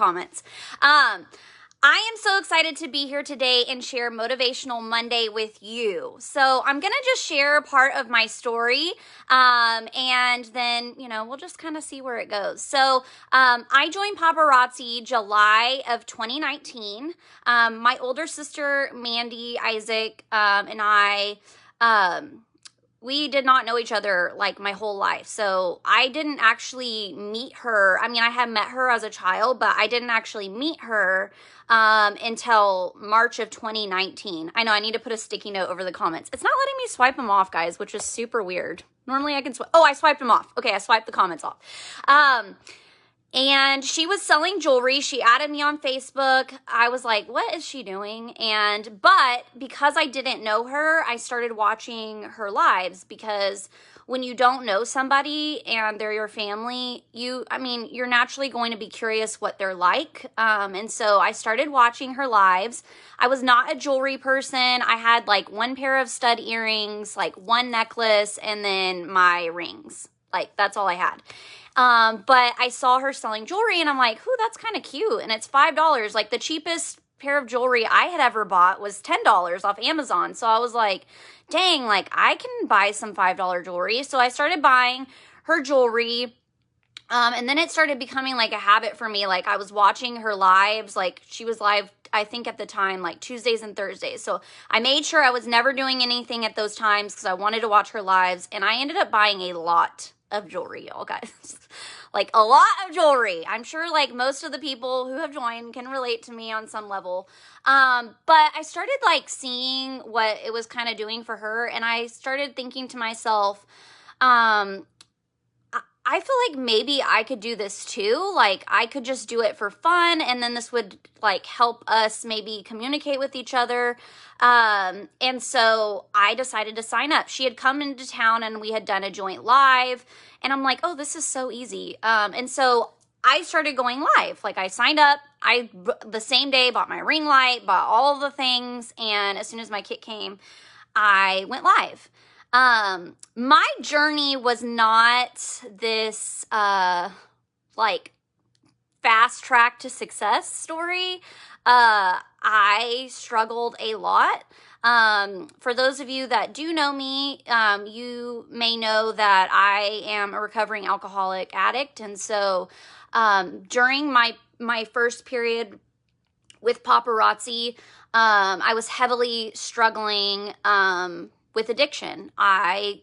comments. I am so excited to be here today and share Motivational Monday with you. So I'm going to just share part of my story, and then, we'll just kind of see where it goes. So I joined Paparazzi July of 2019. My older sister, Mandy, Isaac, and I, we did not know each other like my whole life. So I didn't actually meet her. I mean, I had met her as a child, but I didn't actually meet her until March of 2019. I know I need to put a sticky note over the comments. It's not letting me swipe them off, guys, which is super weird. Normally I can swipe. Oh, I swiped them off. Okay, I swiped the comments off. And she was selling jewelry. She added me on Facebook. I was like, what is she doing? But because I didn't know her, I started watching her lives, because when you don't know somebody and they're your family, you're naturally going to be curious what they're like. And so I started watching her lives. I was not a jewelry person. I had like one pair of stud earrings, like one necklace, and then my rings. Like, that's all I had. But I saw her selling jewelry and I'm like, ooh, that's kind of cute. And it's $5. Like, the cheapest pair of jewelry I had ever bought was $10 off Amazon. So I was like, dang, like, I can buy some $5 jewelry. So I started buying her jewelry. And then it started becoming like a habit for me. Like, I was watching her lives. Like, she was live, I think at the time, like Tuesdays and Thursdays. So I made sure I was never doing anything at those times because I wanted to watch her lives. And I ended up buying a lot of jewelry, y'all, guys. Like, a lot of jewelry. I'm sure like most of the people who have joined can relate to me on some level. But I started like seeing what it was kind of doing for her, and I started thinking to myself, I feel like maybe I could do this too. Like, I could just do it for fun, and then this would like help us maybe communicate with each other. And so I decided to sign up. She had come into town and we had done a joint live, and I'm like, oh, this is so easy. And so I started going live. Like, I signed up. The same day, bought my ring light, bought all of the things, and as soon as my kit came, I went live. My journey was not this, like, fast track to success story. I struggled a lot. For those of you that do know me, you may know that I am a recovering alcoholic addict. And so, during my first period with Paparazzi, I was heavily struggling, with addiction. I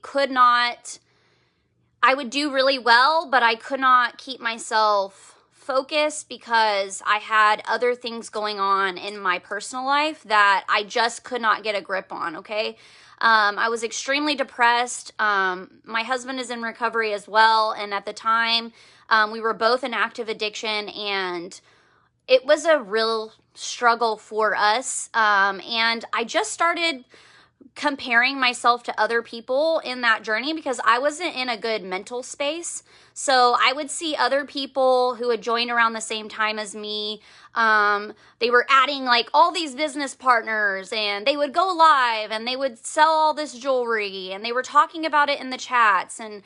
would do really well, but I could not keep myself focused because I had other things going on in my personal life that I just could not get a grip on, okay? I was extremely depressed. My husband is in recovery as well, and at the time, we were both in active addiction, and it was a real struggle for us, and I just started comparing myself to other people in that journey because I wasn't in a good mental space. So I would see other people who had joined around the same time as me. They were adding like all these business partners, and they would go live and they would sell all this jewelry, and they were talking about it in the chats. And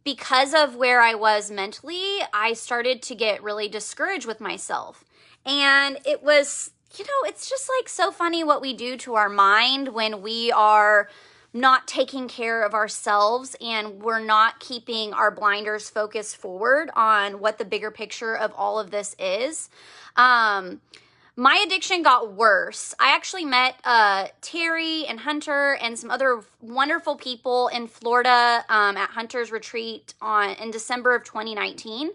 because of where I was mentally, I started to get really discouraged with myself. And it was, it's just like so funny what we do to our mind when we are not taking care of ourselves and we're not keeping our blinders focused forward on what the bigger picture of all of this is. My addiction got worse. I actually met Terry and Hunter and some other wonderful people in Florida at Hunter's retreat in December of 2019.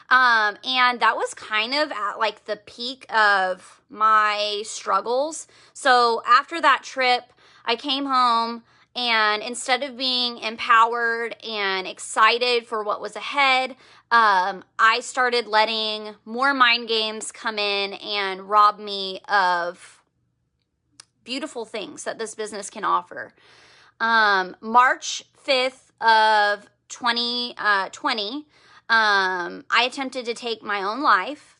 And that was kind of at like the peak of my struggles. So after that trip, I came home, and instead of being empowered and excited for what was ahead, I started letting more mind games come in and rob me of beautiful things that this business can offer. March 5th of 2020, I attempted to take my own life.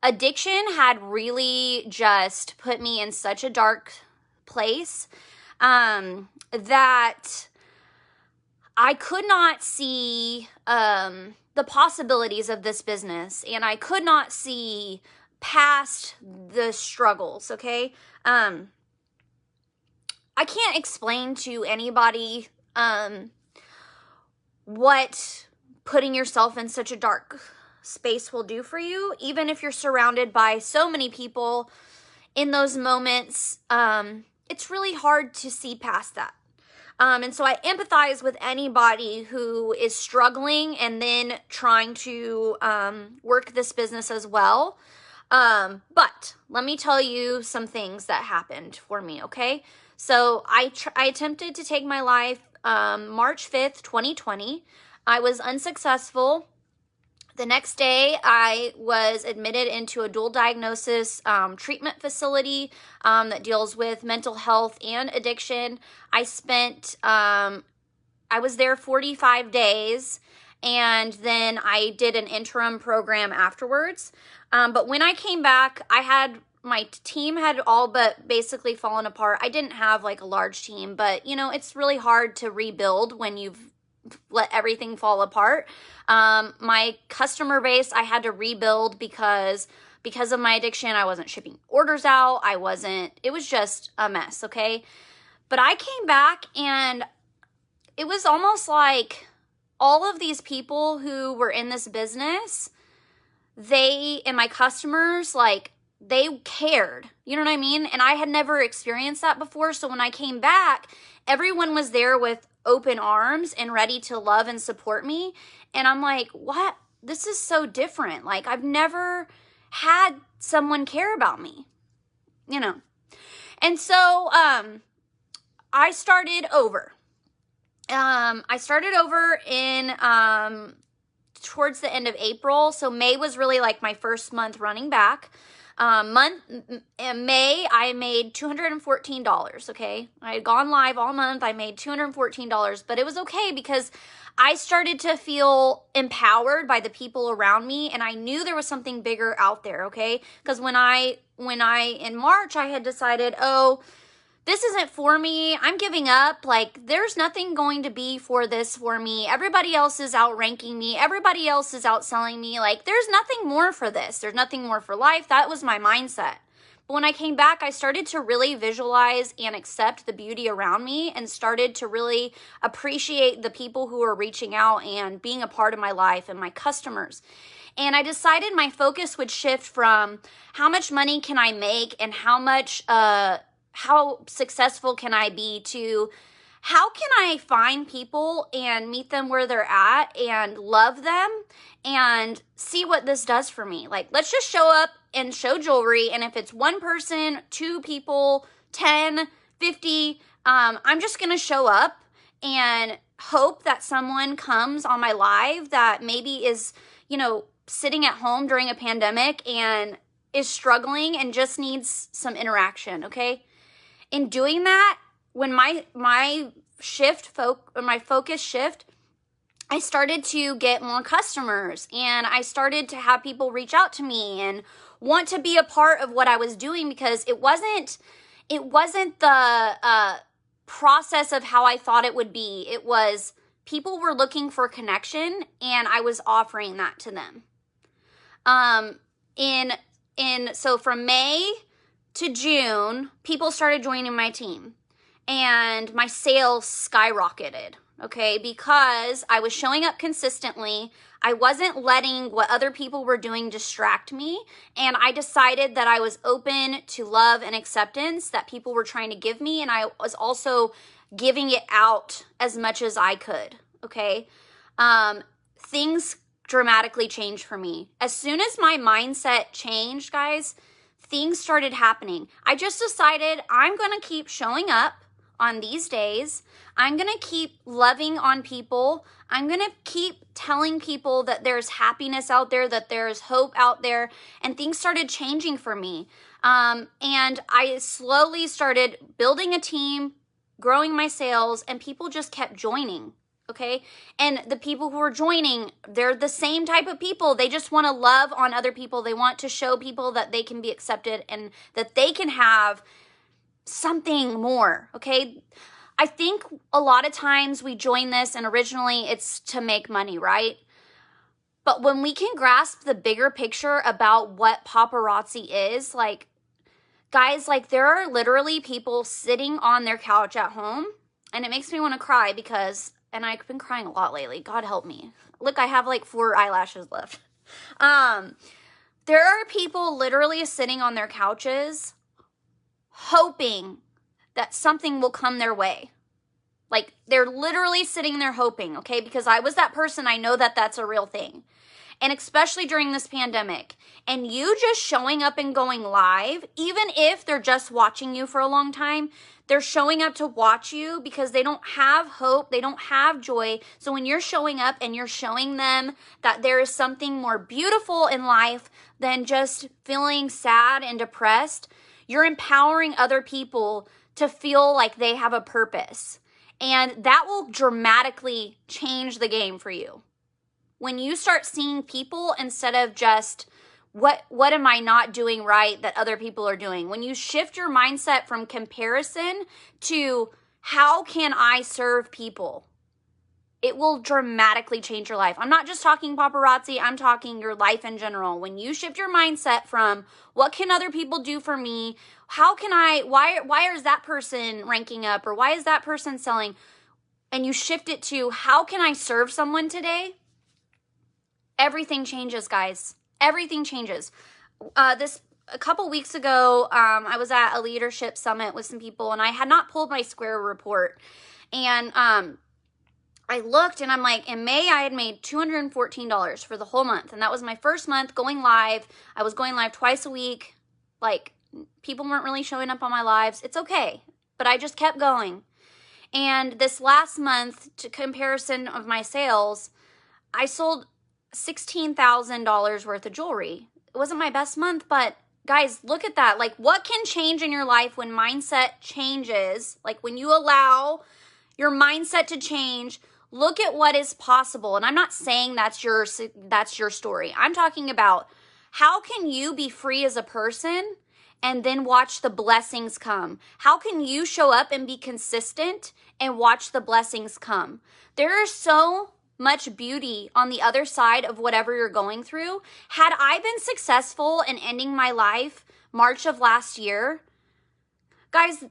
Addiction had really just put me in such a dark place that I could not see the possibilities of this business, and I could not see past the struggles, okay? I can't explain to anybody what putting yourself in such a dark space will do for you, even if you're surrounded by so many people in those moments. It's really hard to see past that. And so I empathize with anybody who is struggling and then trying to work this business as well. But let me tell you some things that happened for me, okay? So I attempted to take my life March 5th, 2020. I was unsuccessful. The next day, I was admitted into a dual diagnosis treatment facility that deals with mental health and addiction. I was there 45 days, and then I did an interim program afterwards. But when I came back, my team had all but basically fallen apart. I didn't have like a large team, but it's really hard to rebuild when you've let everything fall apart. My customer base, I had to rebuild because of my addiction. I wasn't shipping orders out. It was just a mess, okay? But I came back, and it was almost like all of these people who were in this business, and my customers, like, they cared. You know what I mean? And I had never experienced that before. So when I came back, everyone was there with open arms and ready to love and support me. And I'm like, what? This is so different. Like, I've never had someone care about me, And so I started over. I started over in towards the end of April. So May was really like my first month running back. In May, I made $214, okay? I had gone live all month. I made $214, but it was okay because I started to feel empowered by the people around me, and I knew there was something bigger out there, okay? Because when I in March, I had decided, this isn't for me. I'm giving up. Like, there's nothing going to be for me. Everybody else is outranking me. Everybody else is outselling me. Like, there's nothing more for this. There's nothing more for life. That was my mindset. But when I came back, I started to really visualize and accept the beauty around me and started to really appreciate the people who are reaching out and being a part of my life and my customers. And I decided my focus would shift from how much money can I make and how successful can I be to how can I find people and meet them where they're at and love them and see what this does for me. Like, let's just show up and show jewelry. And if it's one person, two people, 10, 50, I'm just going to show up and hope that someone comes on my live that maybe is, sitting at home during a pandemic and is struggling and just needs some interaction, okay? In doing that, when my focus shift, I started to get more customers, and I started to have people reach out to me and want to be a part of what I was doing because it wasn't the process of how I thought it would be. It was people were looking for connection, and I was offering that to them. So from May to June, people started joining my team, and my sales skyrocketed, okay, because I was showing up consistently. I wasn't letting what other people were doing distract me, and I decided that I was open to love and acceptance that people were trying to give me, and I was also giving it out as much as I could, okay? Things dramatically changed for me. As soon as my mindset changed, guys, things started happening. I just decided I'm going to keep showing up on these days. I'm going to keep loving on people. I'm going to keep telling people that there's happiness out there, that there's hope out there, and things started changing for me. And I slowly started building a team, growing my sales, and people just kept joining. Okay. And the people who are joining, they're the same type of people. They just want to love on other people. They want to show people that they can be accepted and that they can have something more. Okay. I think a lot of times we join this and originally it's to make money, right? But when we can grasp the bigger picture about what paparazzi is, like, guys, like, there are literally people sitting on their couch at home, and it makes me want to cry because, and I've been crying a lot lately. God help me. Look, I have like 4 eyelashes left. There are people literally sitting on their couches hoping that something will come their way. Like, they're literally sitting there hoping, okay? Because I was that person. I know that that's a real thing. And especially during this pandemic. And you just showing up and going live, even if they're just watching you for a long time, they're showing up to watch you because they don't have hope. They don't have joy. So when you're showing up and you're showing them that there is something more beautiful in life than just feeling sad and depressed, you're empowering other people to feel like they have a purpose. And that will dramatically change the game for you. When you start seeing people instead of just, what am I not doing right that other people are doing? When you shift your mindset from comparison to how can I serve people, it will dramatically change your life. I'm not just talking paparazzi, I'm talking your life in general. When you shift your mindset from what can other people do for me? How can I, why is that person ranking up, or why is that person selling? And you shift it to how can I serve someone today? Everything changes, guys. Everything changes. A couple weeks ago, I was at a leadership summit with some people, and I had not pulled my Square report. And I looked, and I'm like, in May, I had made $214 for the whole month. And that was my first month going live. I was going live twice a week. Like, people weren't really showing up on my lives. It's okay. But I just kept going. And this last month, to comparison of my sales, I sold $16,000 worth of jewelry. It wasn't my best month, but guys, look at that. Like, what can change in your life when mindset changes? Like, when you allow your mindset to change, look at what is possible. And I'm not saying that's your story. I'm talking about how can you be free as a person and then watch the blessings come? How can you show up and be consistent and watch the blessings come? There are so much beauty on the other side of whatever you're going through. Had I been successful in ending my life March of last year, guys,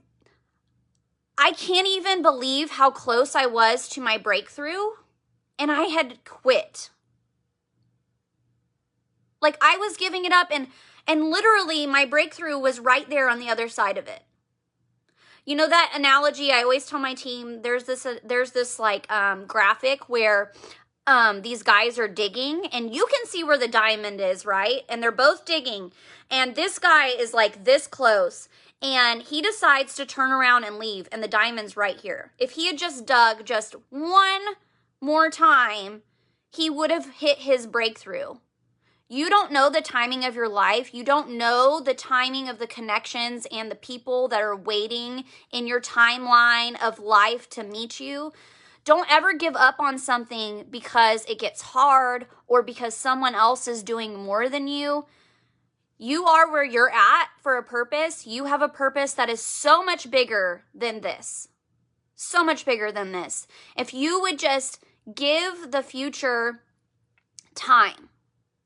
I can't even believe how close I was to my breakthrough, and I had quit. Like, I was giving it up, and literally my breakthrough was right there on the other side of it. You know that analogy I always tell my team, there's this like graphic where these guys are digging, and you can see where the diamond is, right? And they're both digging, and this guy is like this close, and he decides to turn around and leave, and the diamond's right here. If he had just dug just one more time, he would have hit his breakthrough. You don't know the timing of your life. You don't know the timing of the connections and the people that are waiting in your timeline of life to meet you. Don't ever give up on something because it gets hard or because someone else is doing more than you. You are where you're at for a purpose. You have a purpose that is so much bigger than this. So much bigger than this. If you would just give the future time.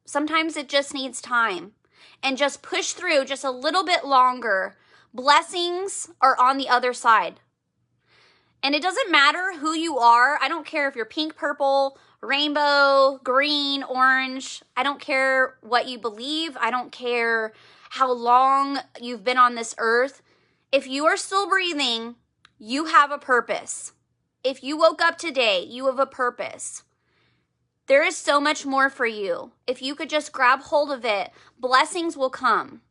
Sometimes it just needs time, and just push through just a little bit longer. Blessings are on the other side. And it doesn't matter who you are. I don't care if you're pink, purple, rainbow, green, orange. I don't care what you believe. I don't care how long you've been on this earth. If you are still breathing, you have a purpose. If you woke up today, you have a purpose. There is so much more for you. If you could just grab hold of it, blessings will come.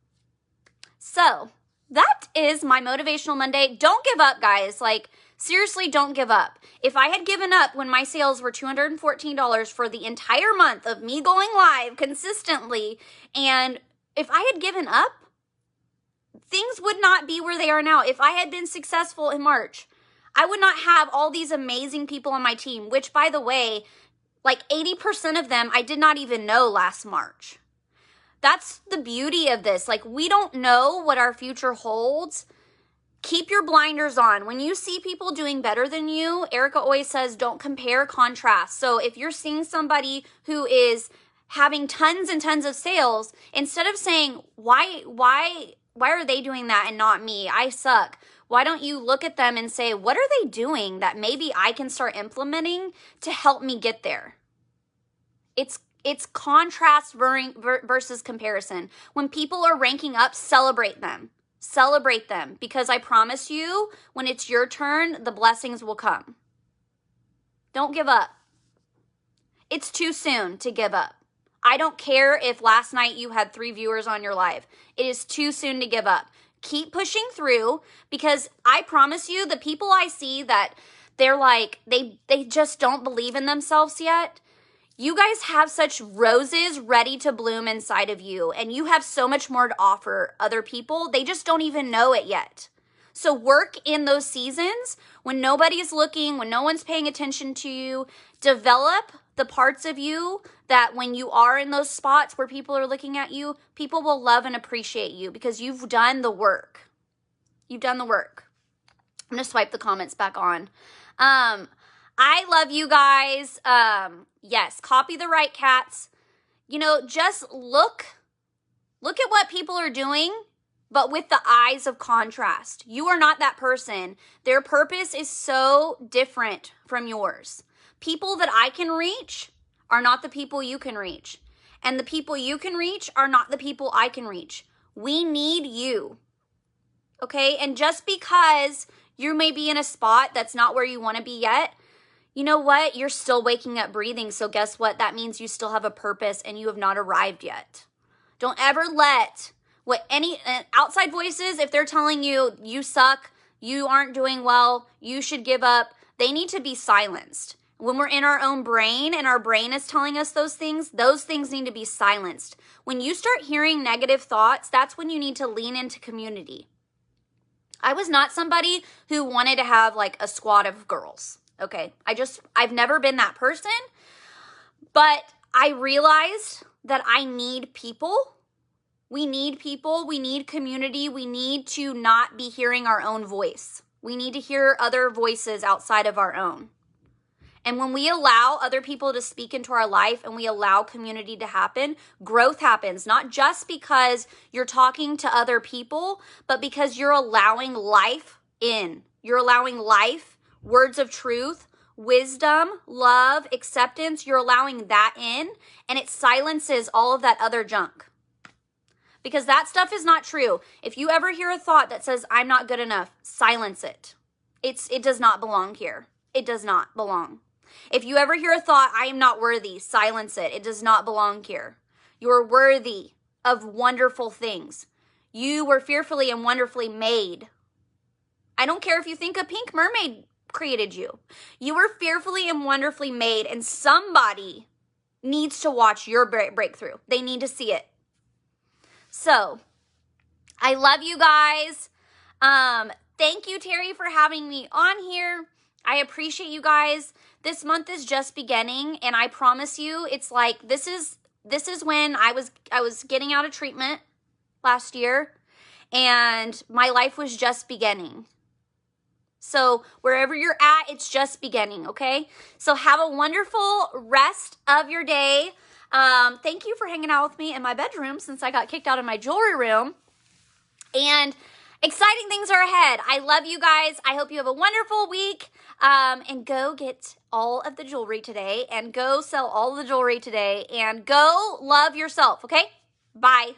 So that is my Motivational Monday. Don't give up, guys. Like, seriously, don't give up. If I had given up when my sales were $214 for the entire month of me going live consistently, and if I had given up, things would not be where they are now. If I had been successful in March, I would not have all these amazing people on my team, which, by the way, like 80% of them I did not even know last March. That's the beauty of this. Like, we don't know what our future holds. Keep your blinders on. When you see people doing better than you, Erica always says, don't compare, contrast. So if you're seeing somebody who is having tons and tons of sales, instead of saying, why are they doing that and not me? I suck. Why don't you look at them and say, what are they doing that maybe I can start implementing to help me get there? It's contrast versus comparison. When people are ranking up, celebrate them. Celebrate them, because I promise you, when it's your turn, the blessings will come. Don't give up. It's too soon to give up. I don't care if last night you had 3 viewers on your live. It is too soon to give up. Keep pushing through, because I promise you, the people I see that they're like, they just don't believe in themselves yet. You guys have such roses ready to bloom inside of you, and you have so much more to offer other people. They just don't even know it yet. So work in those seasons when nobody's looking, when no one's paying attention to you. Develop the parts of you that when you are in those spots where people are looking at you, people will love and appreciate you because you've done the work. You've done the work. I'm going to swipe the comments back on. I love you guys. Yes, copy the right cats. You know, just look at what people are doing, but with the eyes of contrast. You are not that person. Their purpose is so different from yours. People that I can reach are not the people you can reach. And the people you can reach are not the people I can reach. We need you. Okay? And just because you may be in a spot that's not where you want to be yet, you know what? You're still waking up breathing. So guess what? That means you still have a purpose and you have not arrived yet. Don't ever let what any outside voices, if they're telling you, you suck, you aren't doing well, you should give up, they need to be silenced. When we're in our own brain and our brain is telling us those things need to be silenced. When you start hearing negative thoughts, that's when you need to lean into community. I was not somebody who wanted to have like a squad of girls. Okay, I've never been that person, but I realized that I need people. We need people, we need community, we need to not be hearing our own voice. We need to hear other voices outside of our own. And when we allow other people to speak into our life and we allow community to happen, growth happens, not just because you're talking to other people, but because you're allowing life in. You're allowing life, words of truth, wisdom, love, acceptance, you're allowing that in, and it silences all of that other junk. Because that stuff is not true. If you ever hear a thought that says, I'm not good enough, silence it. It does not belong here. It does not belong. If you ever hear a thought, I am not worthy, silence it. It does not belong here. You're worthy of wonderful things. You were fearfully and wonderfully made. I don't care if you think a pink mermaid created you. You were fearfully and wonderfully made, and somebody needs to watch your breakthrough. They need to see it. So, I love you guys. Thank you, Terry, for having me on here. I appreciate you guys. This month is just beginning, and I promise you, it's like this is when I was getting out of treatment last year, and my life was just beginning. So wherever you're at, it's just beginning, okay? So have a wonderful rest of your day. Thank you for hanging out with me in my bedroom since I got kicked out of my jewelry room. And exciting things are ahead. I love you guys. I hope you have a wonderful week. And go get all of the jewelry today, and go sell all of the jewelry today, and go love yourself, okay? Bye.